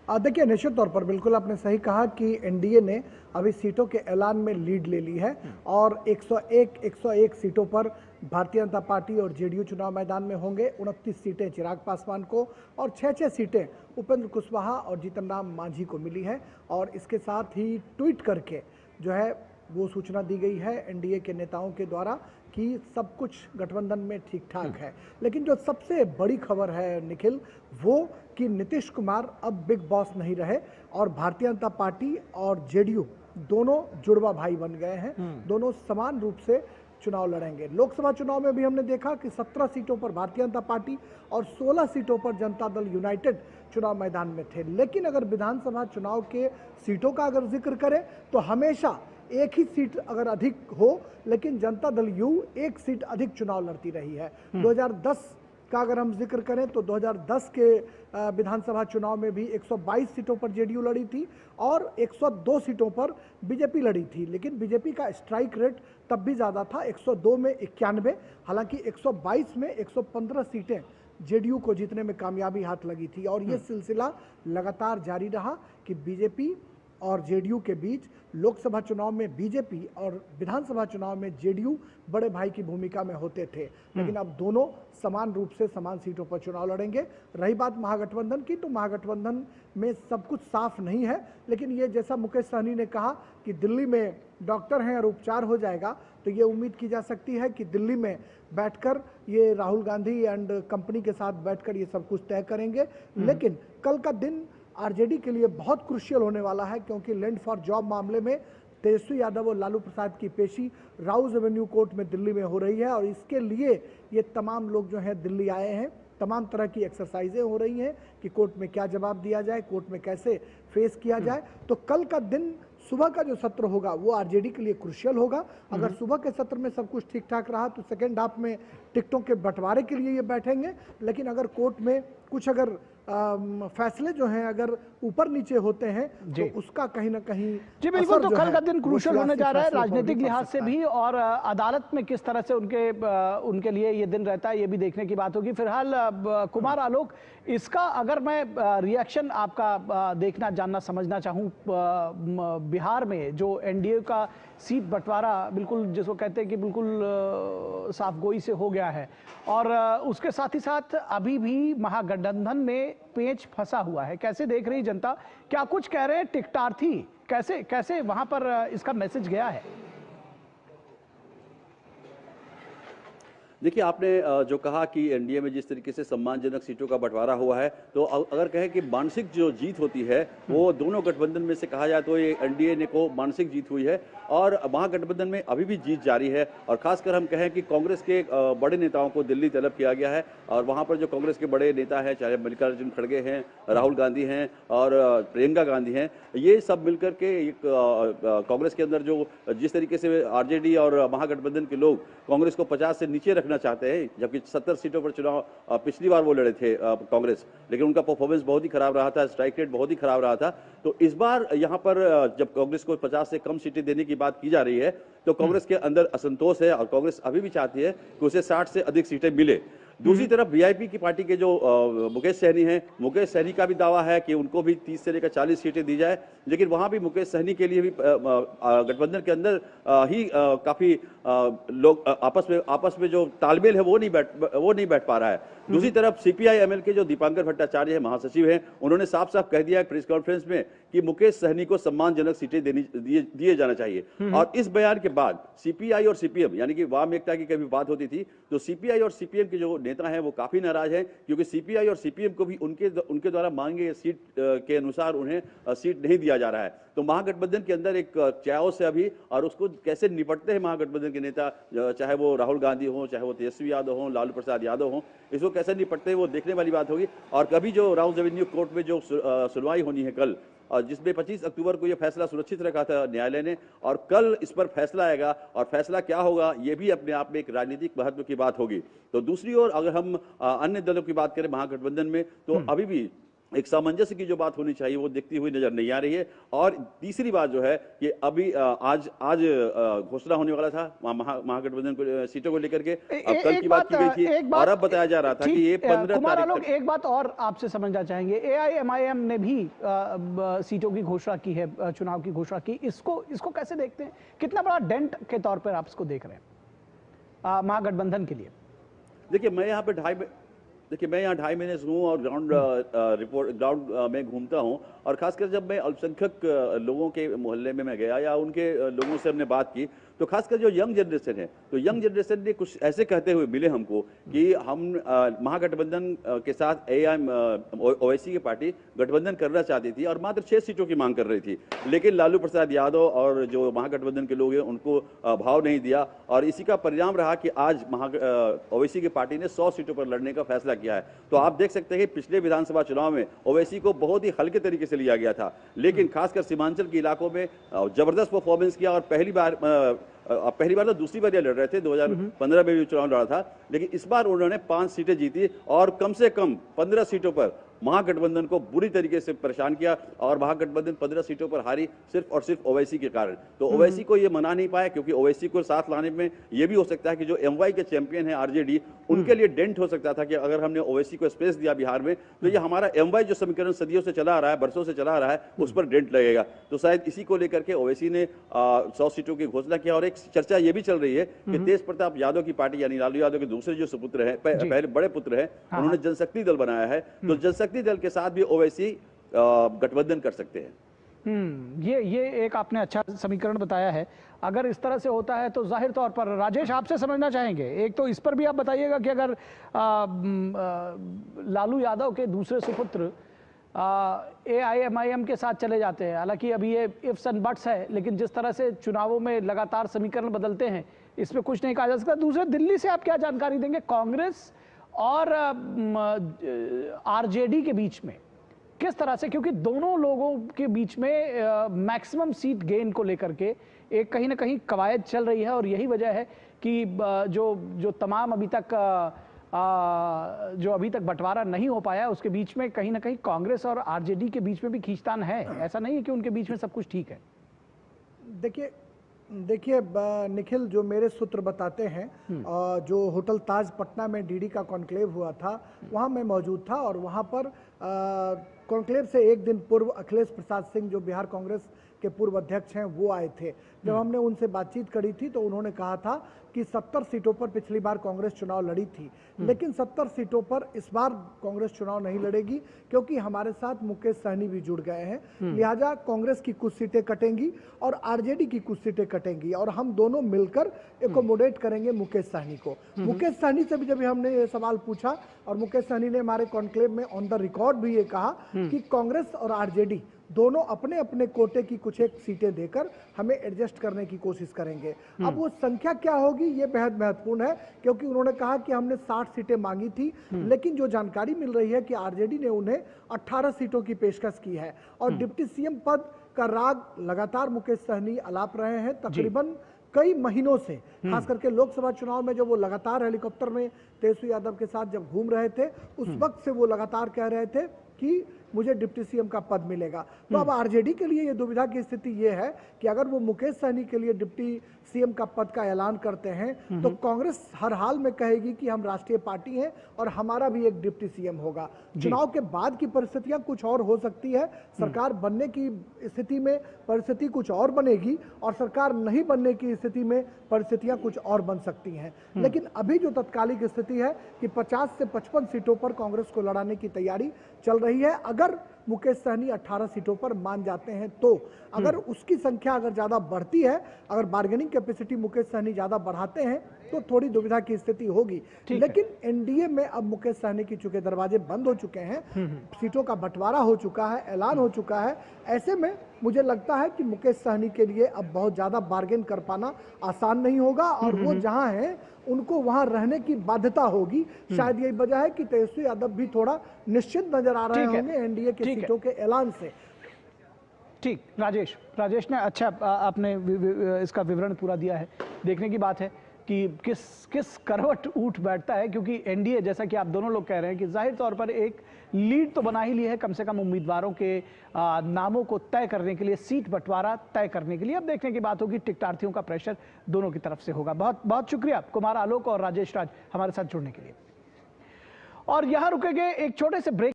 देखिए, निश्चित तौर पर बिल्कुल आपने सही कहा कि एनडीए ने अभी सीटों के ऐलान में लीड ले ली है और 101 सीटों पर भारतीय जनता पार्टी और जेडीयू चुनाव मैदान में होंगे। 29 सीटें चिराग पासवान को और 6 सीटें उपेंद्र कुशवाहा और जीतन राम मांझी को मिली है। और इसके साथ ही ट्वीट करके जो है वो सूचना दी गई है एनडीए के नेताओं के द्वारा कि सब कुछ गठबंधन में ठीक ठाक है। लेकिन जो सबसे बड़ी खबर है निखिल, वो कि नीतीश कुमार अब बिग बॉस नहीं रहे और भारतीय जनता पार्टी और जेडीयू दोनों जुड़वा भाई बन गए हैं। दोनों समान रूप से चुनाव लड़ेंगे। लोकसभा चुनाव में भी हमने देखा कि 17 सीटों पर भारतीय जनता पार्टी और 16 सीटों पर जनता दल यूनाइटेड चुनाव मैदान में थे। लेकिन अगर विधानसभा चुनाव के सीटों का अगर जिक्र करें तो हमेशा एक ही सीट अगर अधिक हो, लेकिन जनता दल यू एक सीट अधिक चुनाव लड़ती रही है। 2010 का अगर हम जिक्र करें तो 2010 के विधानसभा चुनाव में भी 122 सीटों पर जेडीयू लड़ी थी और 102 सीटों पर बीजेपी लड़ी थी। लेकिन बीजेपी का स्ट्राइक रेट तब भी ज़्यादा था, 102 में 91। हालांकि 122 में 115 सीटें जेडीयू को जीतने में कामयाबी हाथ लगी थी। और ये सिलसिला लगातार जारी रहा कि बीजेपी और जेडीयू के बीच लोकसभा चुनाव में बीजेपी और विधानसभा चुनाव में जेडीयू बड़े भाई की भूमिका में होते थे। लेकिन अब दोनों समान रूप से समान सीटों पर चुनाव लड़ेंगे। रही बात महागठबंधन की, तो महागठबंधन में सब कुछ साफ नहीं है। लेकिन ये जैसा मुकेश सहनी ने कहा कि दिल्ली में डॉक्टर हैं और उपचार हो जाएगा, तो ये उम्मीद की जा सकती है कि दिल्ली में बैठकर ये राहुल गांधी एंड कंपनी के साथ बैठकर ये सब कुछ तय करेंगे। लेकिन कल का दिन आरजेडी के लिए बहुत क्रुशियल होने वाला है, क्योंकि लैंड फॉर जॉब मामले में तेजस्वी यादव और लालू प्रसाद की पेशी राउज एवेन्यू कोर्ट में दिल्ली में हो रही है। और इसके लिए ये तमाम लोग जो हैं दिल्ली आए हैं। तमाम तरह की एक्सरसाइजें हो रही हैं कि कोर्ट में क्या जवाब दिया जाए, कोर्ट में कैसे फेस किया जाए। तो कल का दिन सुबह का जो सत्र होगा वो आरजेडी के लिए क्रुशियल होगा। अगर सुबह के सत्र में सब कुछ ठीक ठाक रहा तो सेकेंड हाफ में टिकटों के बंटवारे के लिए ये बैठेंगे। लेकिन अगर कोर्ट में कुछ अगर फैसले जो हैं अगर ऊपर नीचे होते हैं तो उसका कहीं ना कहीं जी बिल्कुल। तो कल का दिन क्रूशल होने जा रहा है राजनीतिक लिहाज से भी, और अदालत में किस तरह से उनके लिए ये दिन रहता है ये भी देखने की बात होगी। फिलहाल कुमार आलोक, इसका अगर मैं रिएक्शन आपका देखना जानना समझना चाहूँ, बिहार में जो एनडीए का सीट बंटवारा बिल्कुल जिसको कहते हैं कि बिल्कुल साफ गोई से हो गया है, और उसके साथ ही साथ अभी भी महागठबंधन में पेच फंसा हुआ है। कैसे देख रही जनता, क्या कुछ कह रहे हैं टिकटार्थी, कैसे कैसे वहां पर इसका मैसेज गया है? देखिए, आपने जो कहा कि एनडीए में जिस तरीके से सम्मानजनक सीटों का बंटवारा हुआ है, तो अगर कहें कि मानसिक जो जीत होती है वो दोनों गठबंधन में से कहा जाए तो ये एनडीए ने को मानसिक जीत हुई है और महागठबंधन में अभी भी जीत जारी है। और खासकर हम कहें कि कांग्रेस के बड़े नेताओं को दिल्ली तलब किया गया है और वहाँ पर जो कांग्रेस के बड़े नेता हैं, चाहे मल्लिकार्जुन खड़गे हैं, राहुल गांधी हैं और प्रियंका गांधी हैं, ये सब मिलकर के एक कांग्रेस के अंदर जो जिस तरीके से आरजेडी और महागठबंधन के लोग कांग्रेस को 50 से नीचे रखना चाहते हैं, जबकि 70 सीटों पर चुनाव पिछली बार वो लड़े थे कांग्रेस, लेकिन उनका परफॉर्मेंस बहुत ही खराब रहा था, स्ट्राइक रेट बहुत ही खराब रहा था। तो इस बार यहाँ पर जब कांग्रेस को 50 से कम सीटें देने की बात की जा रही है तो कांग्रेस के अंदर असंतोष है और कांग्रेस अभी भी चाहती है कि उसे 60 से अधिक सीटें मिले। दूसरी तरफ वीआईपी की पार्टी के जो मुकेश सहनी हैं, मुकेश सहनी का भी दावा है कि उनको भी 30 से लेकर 40 सीटें दी जाए, लेकिन वहां भी मुकेश सहनी के लिए भी गठबंधन के अंदर ही काफी लोग आपस में जो तालमेल है वो नहीं बैठ पा रहा है। दूसरी तरफ सीपीआई एमएल के जो दीपांकर भट्टाचार्य है, महासचिव हैं, उन्होंने साफ साफ कह दिया है प्रेस कॉन्फ्रेंस में कि मुकेश सहनी को सम्मानजनक सीटें दिए जाना चाहिए। और इस बयान के बाद सीपीआई और सीपीएम, यानी कि वाम एकता की कभी बात होती थी तो सीपीआई और सीपीएम के जो नेता हैं वो काफी नाराज हैं, क्योंकि सीपीआई और सीपीएम को भी उनके द्वारा मांगे सीट के अनुसार उन्हें सीट नहीं दिया जा रहा है। तो महागठबंधन के अंदर एक चाओ से अभी, और उसको कैसे निपटते हैं महागठबंधन के नेता, चाहे वो राहुल गांधी हो, चाहे वो तेजस्वी यादव हो, लालू प्रसाद यादव हो, इसको कैसे निपटते हैं वो देखने वाली बात होगी। और कभी जो राउज एवेन्यू कोर्ट में जो सुनवाई होनी है कल, और जिसमें 25 अक्टूबर को यह फैसला सुरक्षित रखा था न्यायालय ने, और कल इस पर फैसला आएगा और फैसला क्या होगा ये भी अपने आप में एक राजनीतिक महत्व की बात होगी। तो दूसरी ओर अगर हम अन्य दलों की बात करें महागठबंधन में, तो अभी भी एक सामंजस्य की जो बात होनी चाहिए वो दिखती हुई नजर नहीं आ रही है। और तीसरी बात जो है कि अभी आज आज घोषणा होने वाला था महागठबंधन को सीटों को लेकर के, अब कल की बात की गई थी और अब बताया जा रहा था कि ये 15 कुमार तारीख आलोक, तक। एक बात और आपसे समझना चाहेंगे, एआईएमआईएम ने भी सीटों की घोषणा की है, चुनाव की घोषणा की, इसको कैसे देखते हैं? कितना बड़ा डेंट के तौर पर आप इसको देख रहे हैं महागठबंधन के लिए? देखिए मैं यहाँ 2.5 महीने से हूँ और ग्राउंड में घूमता हूँ, और खासकर जब मैं अल्पसंख्यक लोगों के मोहल्ले में मैं गया या उनके लोगों से हमने बात की, तो खासकर जो यंग जनरेशन है, तो यंग जनरेशन ने कुछ ऐसे कहते हुए मिले हमको कि हम महागठबंधन के साथ ओवैसी की पार्टी गठबंधन करना चाहती थी और मात्र 6 सीटों की मांग कर रही थी, लेकिन लालू प्रसाद यादव और जो महागठबंधन के लोग हैं उनको भाव नहीं दिया, और इसी का परिणाम रहा कि आज ओवैसी की पार्टी ने 100 सीटों पर लड़ने का फैसला किया है। तो आप देख सकते हैं कि पिछले विधानसभा चुनाव में ओवैसी को बहुत ही हल्के तरीके से लिया गया था, लेकिन खासकर सीमांचल के इलाकों में जबरदस्त परफॉर्मेंस किया, और पहली बार तो दूसरी बार ये लड़ रहे थे, 2015 में भी चुनाव लड़ा था, लेकिन इस बार उन्होंने 5 सीटें जीती और कम से कम 15 सीटों पर महागठबंधन को बुरी तरीके से परेशान किया, और महागठबंधन 15 सीटों पर हारी सिर्फ और सिर्फ ओवैसी के कारण। तो ओवैसी को ये मना नहीं पाया, क्योंकि ओवैसी को साथ लाने में ये भी हो सकता है कि जो एमवाई के चैंपियन है आरजेडी, उनके लिए डेंट हो सकता था कि अगर हमने ओवैसी को स्पेस दिया बिहार में, तो ये हमारा एमवाई जो समीकरण सदियों से चला आ रहा है, बरसों से चला आ रहा है, उस पर डेंट लगेगा। तो शायद इसी को लेकर के ओवैसी ने 100 सीटों की घोषणा किया। और एक चर्चा ये भी चल रही है कि तेज प्रताप यादव की पार्टी यानी लालू यादव के दूसरे जो सुपुत्र हैं, पहले बड़े पुत्र हैं, उन्होंने जनशक्ति दल बनाया है, तो जनशक्ति दल के साथ भी ओवैसी गठबंधन कर सकते हैं। ये एक आपने अच्छा समीकरण बताया है। अगर इस तरह से होता है तो जाहिर तौर पर, राजेश आपसे समझना चाहेंगे, एक तो इस पर भी आप बताइएगा कि अगर लालू यादव के दूसरे सुपुत्र एआईएमआईएम के साथ चले जाते हैं, हालांकि अभी ये इफ्स एंड बट्स है, लेकिन जिस तरह से चुनावों में लगातार समीकरण बदलते हैं, इसमें कुछ नहीं कहा जा सकता। दूसरे, दिल्ली से आप क्या जानकारी देंगे, कांग्रेस और आरजेडी के बीच में किस तरह से, क्योंकि दोनों लोगों के बीच में मैक्सिमम सीट गेन को लेकर के एक कहीं ना कहीं कवायद चल रही है, और यही वजह है कि जो तमाम जो अभी तक बंटवारा नहीं हो पाया, उसके बीच में कहीं ना कहीं कांग्रेस और आरजेडी के बीच में भी खींचतान है। ऐसा नहीं है कि उनके बीच में सब कुछ ठीक है। देखिए निखिल, जो मेरे सूत्र बताते हैं, जो होटल ताज पटना में डीडी का कॉन्क्लेव हुआ था, वहां मैं मौजूद था, और वहां पर कॉन्क्लेव से एक दिन पूर्व अखिलेश प्रसाद सिंह, जो बिहार कांग्रेस के पूर्व अध्यक्ष हैं, वो आए थे। जब हमने उनसे बातचीत करी थी तो उन्होंने कहा था कि 70 सीटों पर पिछली बार कांग्रेस चुनाव लड़ी थी, लेकिन 70 सीटों पर इस बार कांग्रेस चुनाव नहीं लड़ेगी, क्योंकि हमारे साथ मुकेश सहनी भी जुड़ गए हैं, लिहाजा कांग्रेस की कुछ सीटें कटेंगी और आरजेडी की कुछ सीटें कटेंगी, और हम दोनों मिलकर एकोमोडेट करेंगे मुकेश सहनी को। मुकेश सहनी से भी जब हमने ये सवाल पूछा, और मुकेश सहनी ने हमारे कॉन्क्लेव में ऑन द रिकॉर्ड भी ये कहा कि कांग्रेस और आरजेडी दोनों अपने अपने कोटे की कुछ एक सीटें देकर हमें एडजस्ट करने की कोशिश करेंगे। अब वो संख्या क्या होगी ये बेहद महत्वपूर्ण है, क्योंकि उन्होंने कहा कि हमने 60 सीटें मांगी थी, लेकिन जो जानकारी मिल रही है कि आरजेडी ने उन्हें 18 सीटों की पेशकश की है, और डिप्टी सीएम पद का राग लगातार मुकेश सहनी अलाप रहे हैं तकरीबन कई महीनों से। खास करके लोकसभा चुनाव में जब वो लगातार हेलीकॉप्टर में तेजस्वी यादव के साथ जब घूम रहे थे, उस वक्त से वो लगातार कह रहे थे कि मुझे डिप्टी सीएम का पद मिलेगा। तो अब आरजेडी के लिए ये दुविधा की स्थिति ये है कि अगर वो मुकेश सहनी के लिए डिप्टी सीएम का पद का ऐलान करते हैं, तो कांग्रेस हर हाल में कहेगी कि हम राष्ट्रीय पार्टी हैं और हमारा भी एक डिप्टी सीएम होगा। चुनाव के बाद की परिस्थितियां कुछ और हो सकती है, सरकार बनने की स्थिति में परिस्थिति कुछ और बनेगी, और सरकार नहीं बनने की स्थिति में परिस्थितियां कुछ और बन सकती हैं। लेकिन अभी जो तत्कालिक स्थिति है कि 50 से 55 सीटों पर कांग्रेस को लड़ाने की तैयारी चल रही है। अगर मुकेश सहनी 18 सीटों पर मान जाते हैं, तो अगर उसकी संख्या अगर ज्यादा बढ़ती है, अगर बार्गेनिंग कैपेसिटी मुकेश सहनी ज्यादा बढ़ाते हैं, तो थोड़ी दुविधा की स्थिति होगी। लेकिन एनडीए में अब मुकेश सहनी की चूंकि दरवाजे बंद हो चुके हैं, सीटों का बंटवारा हो चुका है, ऐलान हो चुका है, ऐसे में मुझे लगता है कि मुकेश सहनी के लिए अब बहुत ज्यादा बार्गेन कर पाना आसान नहीं होगा, और वो जहां हैं उनको वहां रहने की बाध्यता होगी। शायद यही वजह है कि तेजस्वी यादव भी थोड़ा निश्चित नजर आ रहे होंगे एनडीए के सीटों के ऐलान से। ठीक, राजेश ने अच्छा आपने इसका विवरण पूरा दिया है। देखने की बात है कि किस करवट उठ बैठता है, क्योंकि एनडीए जैसा कि आप दोनों लोग कह रहे हैं कि जाहिर तौर पर एक लीड तो बना ही ली है कम से कम उम्मीदवारों के नामों को तय करने के लिए, सीट बंटवारा तय करने के लिए। अब देखने की बात होगी, टिकटार्थियों का प्रेशर दोनों की तरफ से होगा। बहुत बहुत शुक्रिया कुमार आलोक और राजेश राज हमारे साथ जुड़ने के लिए। और यहां रुकेंगे एक छोटे से ब्रेक।